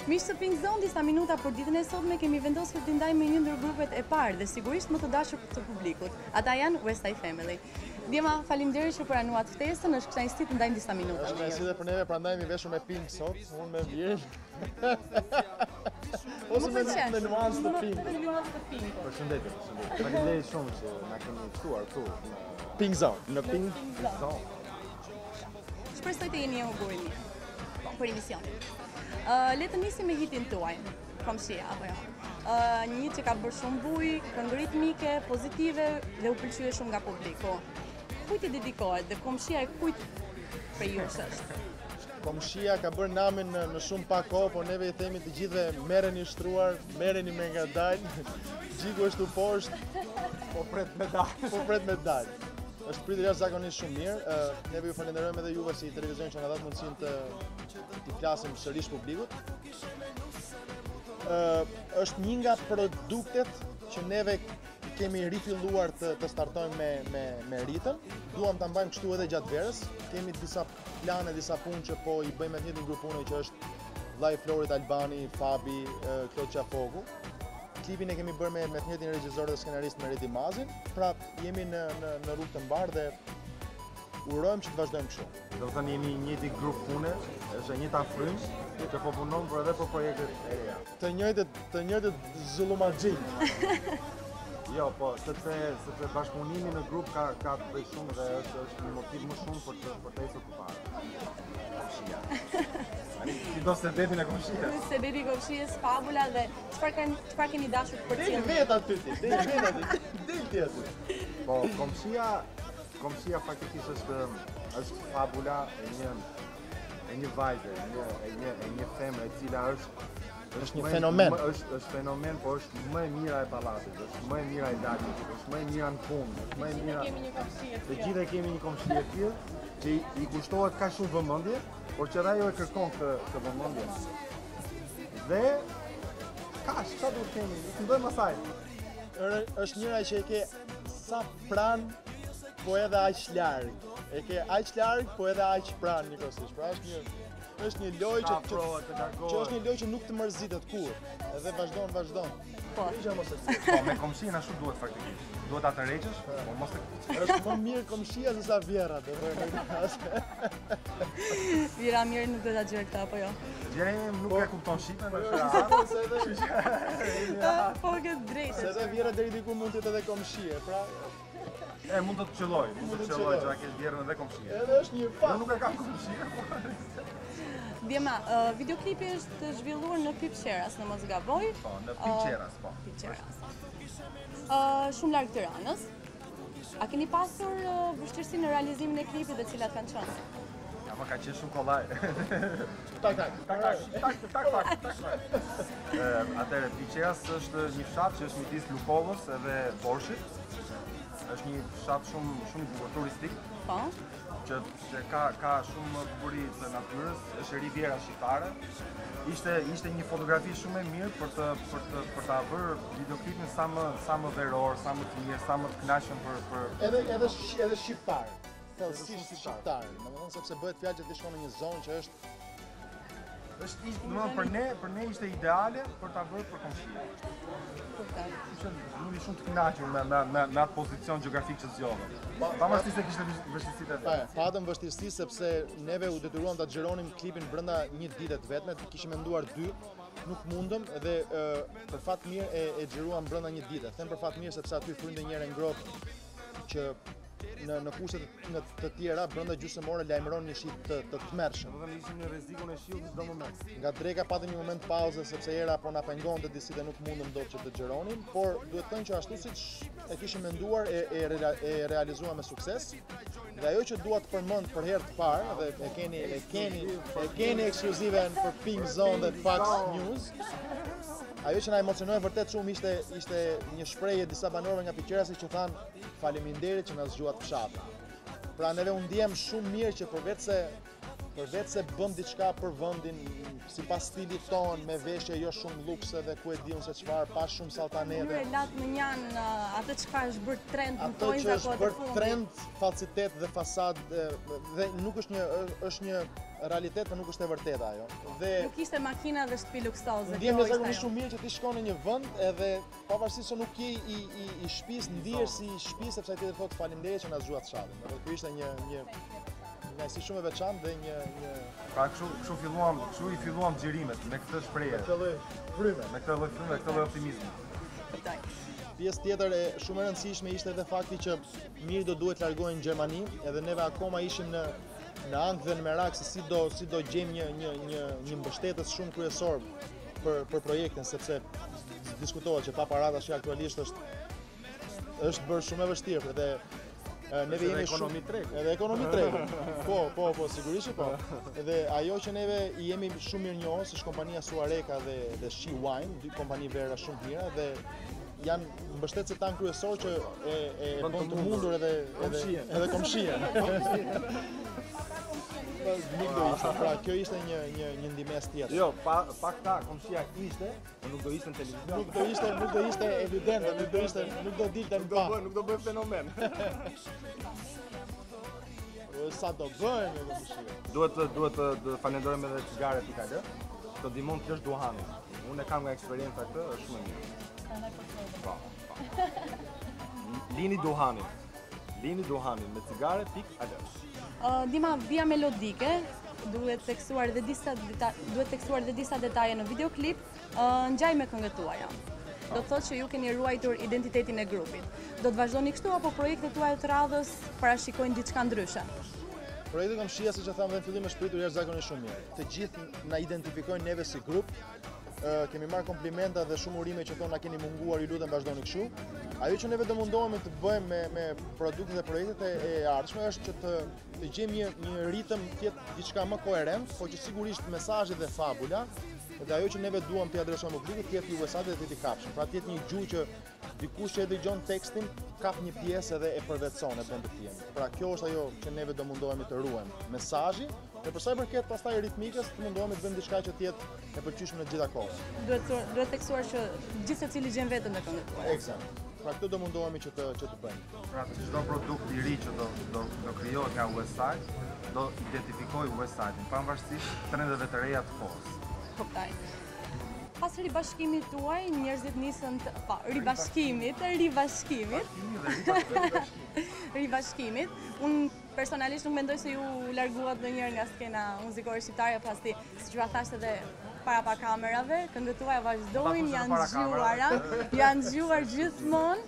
Miq të Pink Zone, disa minuta për ditën e sotme kemi vendosur të ndajmë me një ndër grupet e parë dhe sigurisht më të dashur të publikut. Ata janë West Side Family. Djema, faleminderit që pranuat ftesën, është kënaqësi të ndajmë disa minuta. Është kënaqësi edhe për neve, prandaj mi veshur me Pink sot, unë me Vjerin. Ose me nuancë të Pink. Përshëndetje. Faleminderit shumë që na keni ftuar këtu në Pink Zone, në Pink Zone. Shpresoj të jeni augur i mirë për emisionin. Le të nisim me hitin tuaj, Komshia, apo jo. Një hit që ka bërë shumë buj, këngë ritmike, pozitive dhe u pëlqyer shumë nga publiku. Kujt i dedikohet dhe Komshia e kujt prej jush është? Komshia ka bërë namin në shumë pak kohë, por neve i themi të gjithëve merreni shtruar, merreni me ngadalë, gjiku është u poshtë, Po pret me dal. Është pritur jashtëzakonisht shumë mirë. Neve ju falenderojmë edhe juve si televizion që na dhat mundësinë të flasim sërish publikut. Është një nga produktet që neve kemi rifilluar të startojmë me ritëm. Duam ta mbajmë kështu edhe gjatë verës. Kemi disa plane, disa punë që po i bëjmë me të njëjtin grup pune që është Vllai Florit Albani, Fabi, Kloçja Fogu. Klipin e kemi bërë me të njëjtin regjisor dhe skenarist me Redi Mazin. Pra jemi në rrugë të mbarë dhe urojmë që të vazhdojmë kështu. Do të thënë jemi një njëjti grup pune, është e njëjta frymë që po punon për edhe për projektet e reja. Të njëjtët zullumaxhin. Jo, po, sepse bashkëpunimi në grup ka të bëjë shumë dhe është një motiv më shumë për të ecur përpara. Komshia. Si do sebebin e Komshias? Sebebi i Komshias, fabula dhe çfarë keni dashur të përcjellni? Del vet aty ti, del ti aty. Po, Komshia faktikisht është fabula e një vajze, e një femre e cila është një fenomen. Është fenomen, po është më e mira e pallatit, është më e mira e lagjet, është më e mira në punë, është më e mira. Të gjithë kemi një Komshi e tillë që i kushtohet kaq shumë vëmendje, por që ajo e kërkon këtë vëmendje. Dhe çfarë do të kemi? Ne ndojmë asaj. Është njëra që e ke sa pranë, po edhe aq larg. E ke aq larg, po edhe aq pranë njëkohësisht. Pra është një lojë që nuk të mërzitet kur, edhe vazhdon. Po. Po, me Komshin ashtu duhet faktikisht. Duhet atë rregjësh, po mos të është më mirë Komshia se sa Vjera, do të thënë. Vjera mirë nuk do ta gjej këtë apo jo? Vjera nuk e kupton shqipen, është Po ke drejtë. Se edhe Vjera deri diku mund të jetë edhe Komshie, pra mund të qelloj, që a kesh Vjerën edhe Komshie. Edhe është një fakt. Unë nuk e kam Komshie. Djema, videoklipi është zhvilluar në Pipqeras, në mos gaboj. Po, në Pipqeras, po. Shumë larg Tiranës. A keni pasur vështirësi në realizimin e klipit dhe cilat kanë qenë? Ja, më ka qenë shumë kollaj. Tak. Atëherë, Pipqeras është një fshat që është midis Lukovës edhe Borshit. Është një fshat shumë turistik. Po. Që ka shumë bukuri të natyrës, është riviera shqiptare. Ishte një fotografi shumë e mirë për ta bërë videoklipin sa më veror, sa më të mirë, sa më të kënaqshëm për edhe shqiptar. Thellësisht shqiptar. Domethënë sepse bëhet fjalë që ti shkon në një zonë që është për ne ishte ideale për ta bërë për Komshin. Nuk i shumë të kënaqur me atë pozicion gjeografik që zgjodhëm. Pavarësisht se kishte vështirësitë e vetë. Patëm vështirësi sepse neve u detyruam ta xhironim klipin brenda një dite të vetme, kishim menduar 2, nuk mundëm dhe për fat mirë e xhiruam brenda një dite. Them për fat mirë sepse aty frynte një herë ngrohtë që në kushtet të tjera brenda gjysmore lajmëron një shi të tmerrshëm. Do të thënë ishim në rrezikun e shiut çdo moment. Nga dreka patëm një moment pauze sepse era po na pengonte disi dhe nuk mundëm dot që të xhironim, por duhet të thënë që ashtu siç e kishim menduar e realizuam me sukses. Dhe ajo që dua të përmend për herë të parë dhe e keni ekskluzive për Pink Zone dhe Fox News. Ajo që na emocionoi vërtet shumë ishte një shprehje disa banorëve nga Pipqerasi që thanë faleminderit që na zgjuat fshatin. Pra neve u ndjem shumë mirë që përveç se Përveç se bën diçka për vendin, sipas stilit ton, me veshje jo shumë lukse dhe ku e diun se çfarë, pa shumë saltanete. Mënyre latë në janë atë çka është bërë trend në Atë tojnë që za është kohët e bërë fundit. trend, falsitet dhe fasad dhe nuk është një realitet, por nuk është e vërteta ajo. Dhe Nuk ishte makina dhe shtëpi luksoze. ndjem kjo ishte zakonisht ajo. shumë mirë që ti shkon në një vend edhe pavarësisht se nuk je i shtëpisë, ndihesh si i shtëpisë sepse ai tjetër thotë faleminderit që na zgjuat shatin. Edhe ky ishte një si shumë e veçantë dhe një Pra kështu i filluam xhirimet me këtë shprehje. këtë lloj fryme. Me këtë lloj fryme, këtë lloj optimizmi. Kuptoj. Pjesë tjetër e shumë e rëndësishme ishte edhe fakti që Miri do duhet largohen në Gjermani, edhe neve akoma ishim në ankth dhe në merak se si do gjejmë një mbështetës shumë kryesor për projektin, sepse diskutohet që paparata që aktualisht është bërë shumë e vështirë dhe neve jemi ekonomi treg. Edhe ekonomi treg. Po, sigurisht po. Edhe ajo që neve i jemi shumë mirënjohur, si kompania Suareka dhe She Wine, dy kompani vera shumë të mira dhe janë mbështetësit tanë kryesor që e bën të mundur edhe komshien. Nuk do ishte, pra kjo ishte një ndimes tjetër. Jo, pa këta komshia ishte, por nuk do ishte në televizion. Nuk do ishte evidente, nuk do dilte në pa. Nuk do bëj fenomen. Sa do bëjmë me komshia. Duhet të falenderojmë edhe Cigaret IKL, të ndihmon të lësh duhanin. Unë e kam nga eksperienca këtë, është shumë e mirë. Po. Lini duhanin me Cigaret.al. Dima via melodike, duhet tekstuar dhe disa detaje në videoklip, ngjaj me këngët tuaja. Do të thotë që ju keni ruajtur identitetin e grupit. Do të vazhdoni kështu apo projektet tuaja të radhës parashikojnë diçka ndryshe? Projekti Komshia, siç e thamë dhe në fillim, është pritur jashtëzakonisht shumë mirë. Të gjithë na identifikojnë neve si grup. Kemi marrë komplimenta dhe shumë urime që thonë na keni munguar, ju lutem vazhdoni kështu. Ajo që neve do mundohemi të bëjmë me produktet dhe projektet e ardhshme është që të gjejmë një ritëm të jetë diçka më koherent, por që sigurisht mesazhi dhe fabula dhe ajo që neve duam t'i adresojmë publikut të jetë i uesat dhe të jetë i kapshëm. Pra të jetë një gjuhë që dikush që e dëgjon tekstin kap një pjesë edhe e përvetëson e bën të tjerë. Pra kjo është ajo që neve do mundohemi të ruajmë. Mesazhi dhe për sa i përket pastaj ritmikës, të mundohemi të bëjmë diçka që të jetë e pëlqyeshme në gjitha kohën. Duhet tekstuar që gjithë secili gjen veten në këngët tuaja. Eksakt. Pra këtë do mundohemi që të bëjmë. Pra çdo produkt i ri që do krijohet nga Westside, do identifikojë Westside-in pavarësisht trendeve të reja të kohës. Kuptoj. Pas ribashkimit tuaj, njerëzit nisën ribashkimit. Unë personalisht nuk mendoj se ju larguat ndonjëherë nga skena muzikore shqiptare, pasi siç ju thashtë edhe para pa kamerave, këngët tuaja vazhdojnë, janë zgjuar gjithmonë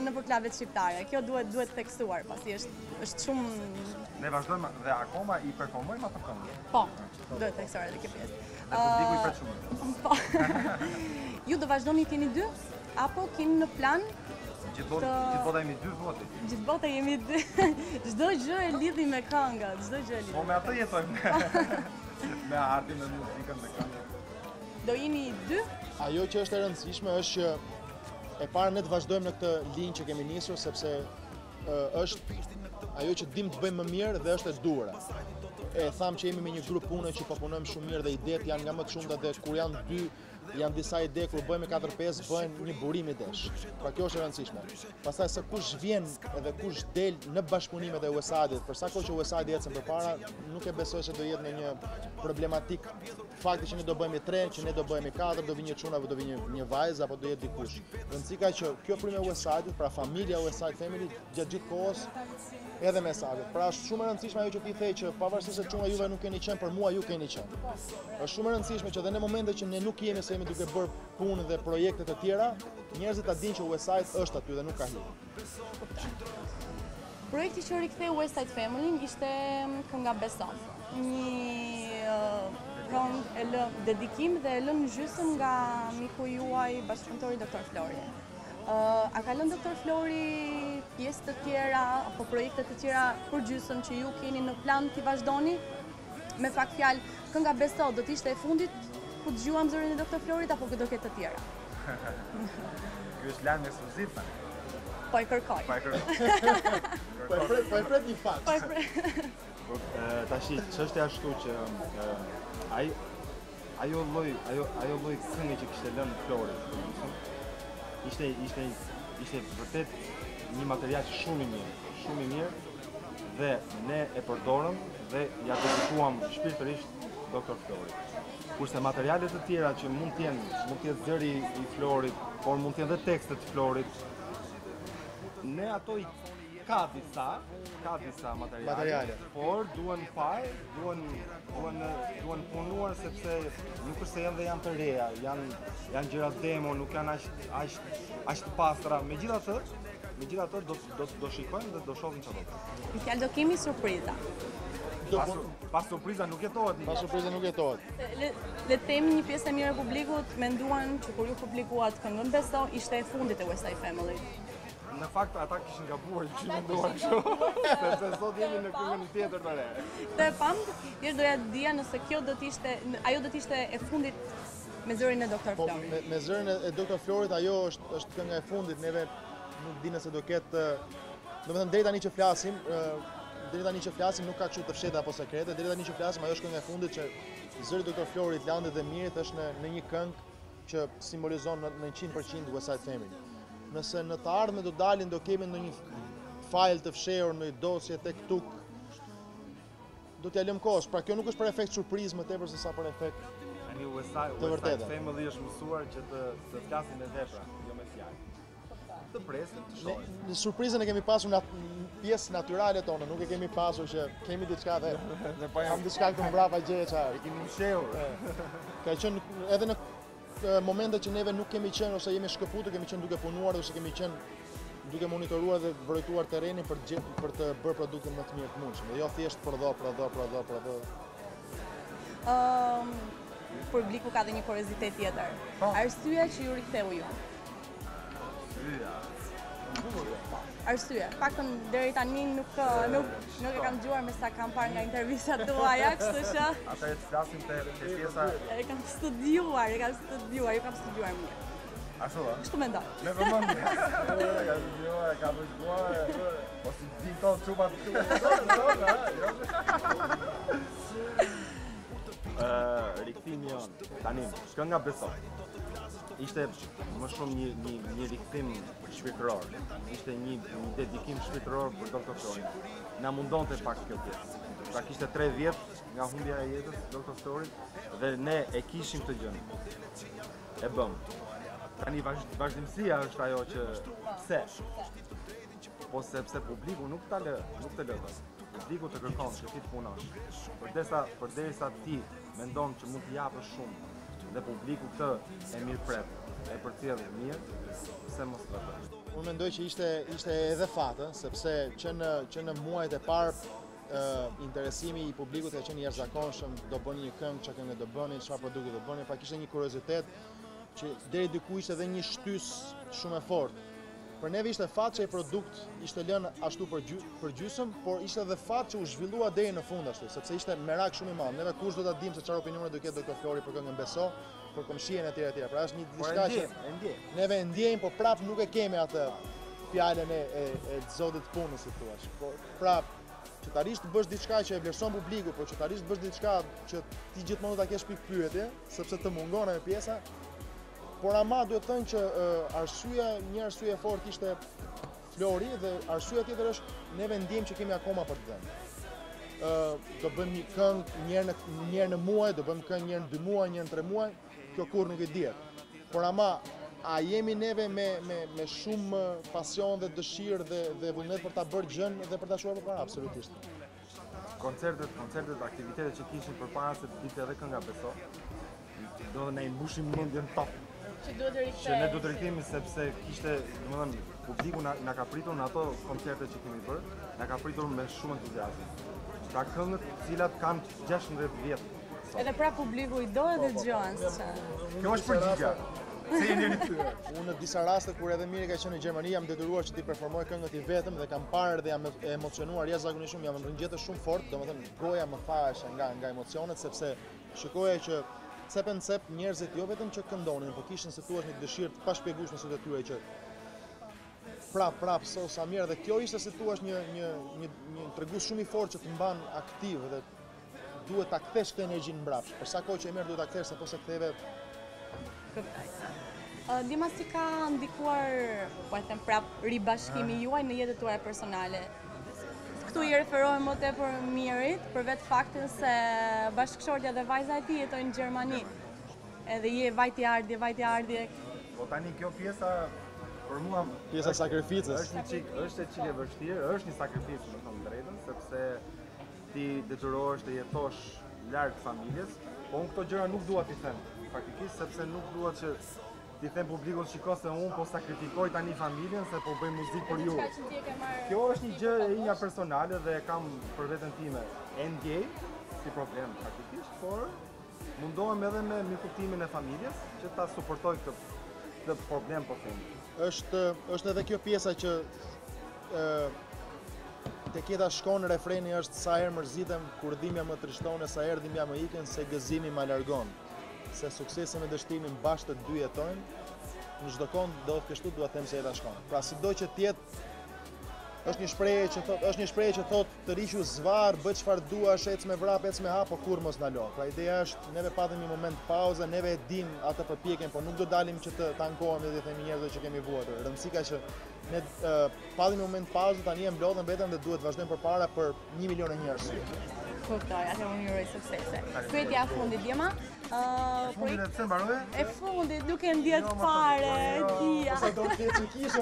nëpër klubet shqiptare. Kjo duhet tekstuar, pasi është shumë. Ne vazhdojmë dhe akoma i performojmë ato këngë. Po, duhet tekstuar edhe kjo pjesë. Dhe publiku i pret shumë. Po. Ju do vazhdoni t'jeni dy apo keni në plan? Gjithë bota jemi dy voti. Gjithë bota jemi dy. Çdo gjë e lidhi me këngët, çdo gjë e lidhi. Po me atë jetojmë. Me artin, me muzikën, me këngën. Do jeni dy? Ajo që është e rëndësishme është që e para ne të vazhdojmë në këtë linjë që kemi nisur sepse është ajo që dim të bëjmë më mirë dhe është e duhura. E tham që jemi me një grup pune që po punojmë shumë mirë dhe idetë janë nga më të shumta dhe kur janë dy, janë disa ide kur bëjmë 4-5 bëjnë një burim idesh. Pra kjo është e rëndësishme. Pastaj se kush vjen edhe kush del në bashkëpunimet e USAID-it, për sa kohë që USAID-i ecën përpara, nuk e besoj se do jetë në një problematik fakti që ne do bëhemi 3, që ne do bëhemi 4, do vi një çuna apo do vi një vajzë apo do jetë dikush. Rëndësika që kjo prymë e USAID-it, pra familja USAID Family gjatë gjithë kohës edhe mesazhet. Pra është shumë e rëndësishme ajo që ti the që pavarësisht se çuna juve nuk keni qenë, për mua ju keni qenë. Është shumë e rëndësishme që edhe në momente që ne nuk jemi se jemi duke bërë punë dhe projekte të tjera, njerëzit ta dinë që Westside është aty dhe nuk ka hir. Projekti që riktheu Westside Family ishte kënga Beson. Një pronë dedikim dhe e lënë gjysmë nga miku juaj bashkëpunëtori Dr. Flori. A ka lënë Dr. Flori pjesë të tjera apo projekte të tjera për gjysmë që ju keni në plan t'i vazhdoni? Me pak fjalë, kënga Beso do t'ishte e fundit ku dëgjuam zërin e Dr. Florit apo do ketë të tjera? Ky është lajm ekskluziv tani. Po e kërkoj. Po e pret një fakt. Po Tashi, çështja ashtu që ajo lloj këngë që kishte lënë Flori, ishte vërtet një material shumë i mirë dhe ne e përdorëm dhe ja dedikuam shpirtërisht Dr. Florit. Kurse materialet të tjera që mund të jetë zëri i Florit, por mund të jenë dhe tekstet të Florit, ne ato ka disa materiale, por duhen faj, duhen punuar sepse nuk është se janë të reja, janë gjëra demo, nuk janë aq të pastra. Megjithatë do shikojmë dhe do shohim çfarë do. Në fjalë do kemi surpriza. Pas surpriza nuk jetohet. Le të themi një pjesë e mirë e publikut menduan që kur ju publikuat këngën Beso ishte e fundit e West Side Family. Në fakt ata kishin gabuar që menduan kështu, sepse sot jemi në këngën tjetër të re. Të pam, thjesht doja të dija nëse ajo do të ishte e fundit me zërin e Dr. Florit. Me zërin e Dr. Florit ajo është kënga e fundit, neve nuk di nëse do ketë, domethënë deri tani që flasim nuk ka kështu të fshehta apo sekrete, deri tani që flasim ajo është kënga e fundit që zëri Dr. Florit, Landi dhe Mirit është në një këngë që simbolizon në 100% West Side Family. Nëse në të ardhmen do dalin, do kemi në një file të fshehur, në një dosje tek tuk, do t'ja lëm kohës. Pra kjo nuk është për efekt surprizë më tepër se sa për efekt West Side Family është mësuar që të flasin me vepra, jo me fjalë. Të presim, të shohim. Në surprizën e kemi pasur në pjesë natyrale tonë, nuk e kemi pasur që kemi diçka dhe kam diçka këtu mbrapa gjeje çfarë. I kemi mshehur. Ka qenë edhe në momente që neve nuk kemi qenë ose jemi shkëputur, kemi qenë duke punuar ose kemi qenë duke monitoruar dhe vërejtuar terrenin për të bërë produktin më të mirë të mundshëm. Jo thjesht prodho. Publiku ka dhe një kuriozitet tjetër. Arsyeja që ju riktheu ju. Arsye, paktën deri tani nuk e kam dëgjuar me sa kam parë nga intervistat tuaja, kështu që atëherë të flasim te pjesa. E kam studiuar mirë. Ashtu ë? Kështu mendoj. Me vëmendje. Ka vëzhguar, po si di to çupa rikthimi jon. Tani, kënga Beso. Ishte më shumë një rikthim shpirtëror. Ishte një dedikim shpirtëror për Dr. Florin. Na mundonte pak kjo pjesë. Pra kishte 3 vjet nga humbja e jetës Dr. Florit dhe ne e kishim këtë gjë. E bëm. Tani vazhdimësia është ajo që pse? Po sepse publiku nuk të lë. Publiku të kërkon që ti të punosh. Përderisa ti mendon që mund të japësh shumë dhe publiku këtë e mirëpret, e përcjell mirë, pse mos të bëj? Unë mendoj që ishte edhe fatë, sepse që në muajt e parë interesimi i publikut ka qenë jashtëzakonshëm, do bëni një këngë, çfarë këngë do bëni, çfarë produkti do bëni, pra kishte një kuriozitet që deri diku ishte edhe një shtys shumë e fortë. Për neve ishte fat që i produkt ishte lënë ashtu për gjysëm, por ishte edhe fat që u zhvillua deri në fund ashtu, sepse ishte merak shumë i madh. Neve kush do ta dimë se çfarë opinione do ketë Dr. Flori për këngën Beso, për komshien e tjera. Pra është një diçka që neve e ndjejmë, por prap nuk e kemi atë fjalën e zotit punës, si thua. Por prap që të arrish të bësh diçka që e vlerëson publiku, por që të arrish të bësh diçka që ti gjithmonë do ta kesh pikë pyetje, sepse të mungon ajo pjesa. Por ama duhet thënë që një arsye e fortë ishte Flori dhe arsyeja tjetër është neve ndjejmë që kemi akoma për të dhënë. Do bëjmë një këngë një herë në muaj, do bëjmë këngë një herë në 2 muaj, një herë në 3 muaj, kjo kurrë nuk e dihet. Por ama a jemi neve me shumë pasion dhe dëshirë dhe vullnet për ta bërë gjën dhe për ta shuar përpara? Absolutisht. Koncertet, aktivitetet që kishin përpara se të dilte edhe kënga Beso, do ne i mbushim mendjen top. Që ne do të rikthehemi sepse kishte, domethënë, publiku na ka pritur në ato koncerte që kemi bërë, na ka pritur me shumë entuziazëm. Ka këngët të cilat kanë 16 vjet. Edhe pra publiku i do edhe dëgjon se. Kjo është përgjigja. Se jeni rikthyer. Unë në disa raste kur edhe Miri ka qenë në Gjermani jam detyruar që ti performoj këngët i vetëm dhe kam parë dhe jam emocionuar jashtëzakonisht shumë, jam ngrëngjetë shumë fort, domethënë goja më thash nga emocionet sepse shikoja që cep njerëzit jo vetëm që këndonin, por kishin se thua një dëshirë të pashpjegueshme së tyre që prap so sa mirë dhe kjo ishte si thua një tregues shumë i fortë që të mban aktiv dhe duhet ta kthesh këtë energjinë mbrapsht. Për sa kohë që e merr duhet ta kthesh apo se ktheve. Dima si ka ndikuar, po e them prap, ribashkimi juaj në jetën tuaj personale. Këtu i referohem më tepër Mirit, për vetë faktin se bashkëshortja dhe vajza e tij jetojnë në Gjermani. Edhe je vajti ardhje. Po tani kjo pjesa për mua Pjesa e sakrificës. Është e çike e vështirë, është një sakrificë më thënë drejtën, sepse ti detyrohesh të jetosh larg familjes, po unë këto gjëra nuk dua t'i them, faktikisht sepse nuk dua që t'i them publikut shiko se unë po sakrifikoj tani familjen se po bëj muzikë për ju. Kjo është një gjë e inja personale dhe e kam për veten time e ndjej si problem faktikisht, por mundohem edhe me mirëkuptimin e familjes që ta suportoj këtë problem po them. Është edhe kjo pjesa që te kjeta shkon refreni është sa herë mërzitem, kur dhimbja më trishton e sa herë dhimbja më ikën, se gëzimi ma largon. Se suksesi me dështimin bashkë të dy jetojnë, në çdo kohë do të kështu dua të them se jeta shkon. Pra sido që të jetë, është një shprehje që thot të rishu zvar, bëj çfarë duash, ec me vrap, ec me hap, po kur mos na lo. Pra ideja është neve patëm një moment pauze, neve e dim atë përpjekjen, po nuk do dalim që të ankohemi dhe të themi njerëzve që kemi vuajtur. Rëndësika që ne patëm një moment pauze, tani e mblodhëm veten dhe duhet vazhdojmë përpara për 1 milion njerëz. Kuptoj, atë unë juroj suksese. Pyetja e fundit Dima. Fundit e pse mbaroi? E fundit, nuk e ndjet fare, dia. Sa do të ketë që kishë,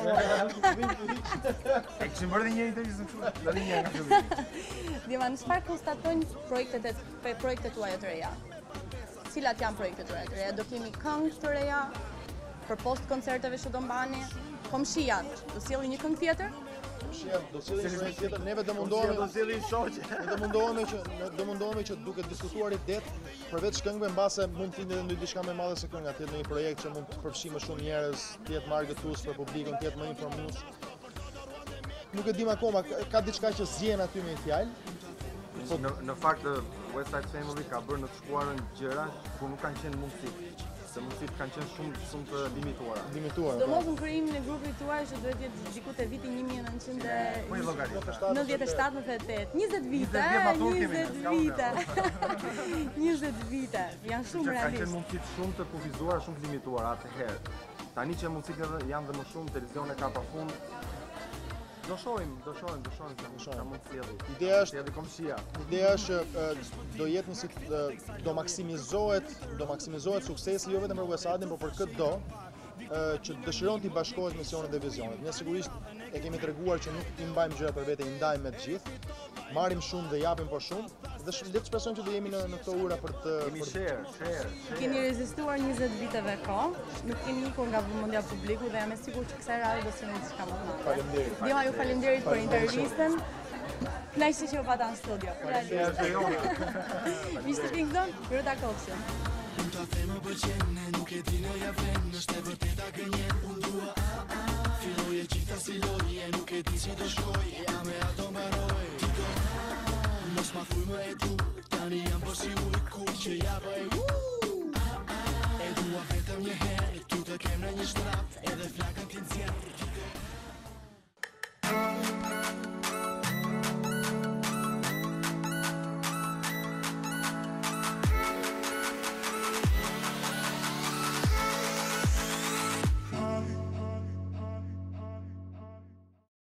E kishim bërë dhe një intervjistë kështu, dali një nga fillim. Dima, në çfarë konstatojnë projektet tuaja të reja? Cilat janë projektet tuaja të reja? Do kemi këngë të reja për post koncerteve që do mbani? Komshijat, do sjellni një këngë tjetër? do sjellin një tjetër, neve do mundohemi do sjellin shoqe. Do mundohemi që duke diskutuar idetë përveç këngëve mbase mund të ndodhë diçka më e madhe se kënga, të jetë një projekt që mund të përfshijë më shumë njerëz, të jetë më argëtues për publikun, të jetë më informues. Nuk e dim akoma, ka diçka që zjen aty me fjalë. Në fakt West Side Family ka bërë në të shkuarën gjëra ku nuk kanë qenë mundësi. Se mundësit kanë qenë shumë të limituara. Do mos në kryimin e grupit tuaj që duhet jetë diku te viti 1997, 98, 20 vite, 20 vite, janë shumë realisht. Kanë qenë mundësit shumë të kufizuara, shumë të limituara atëherë. Tani që mundësit janë dhe më shumë, televizion e ka pa fund, do shohim ka mund të sjellë. Ideja është do maksimizohet suksesi jo vetëm për West Side, por për këtë që dëshiron t'i bashkohet misionet dhe vizionet. Ne sigurisht e kemi treguar që nuk i mbajmë gjëra për vete, i ndajmë me të gjithë. Marrim shumë dhe japim po shumë. Dhe le të shpresojmë që do jemi në këto ura për të share. Keni rezistuar 20 viteve kohë, nuk keni ikur nga vëmendja e publikut dhe jam e sigurt që kësaj radhe do sjellni diçka më të madhe. Faleminderit. Dima, ju faleminderit për intervistën. Kënaqësi që u pata në studio. Mr. Kingston, ju takofshim. Ta them më pëlqen, nuk e di në ja vlen, është e vërteta gënjen, unë dua filloj e gjitha si loj, e nuk e di si do shkoj, jam e ato mbaroj, ti do, mos ma thuj më e du, tani jam po si ujë kur që ja bëj, e dua vetëm një herë, tu të kem në një shtrap, edhe flakën ti nxjerr,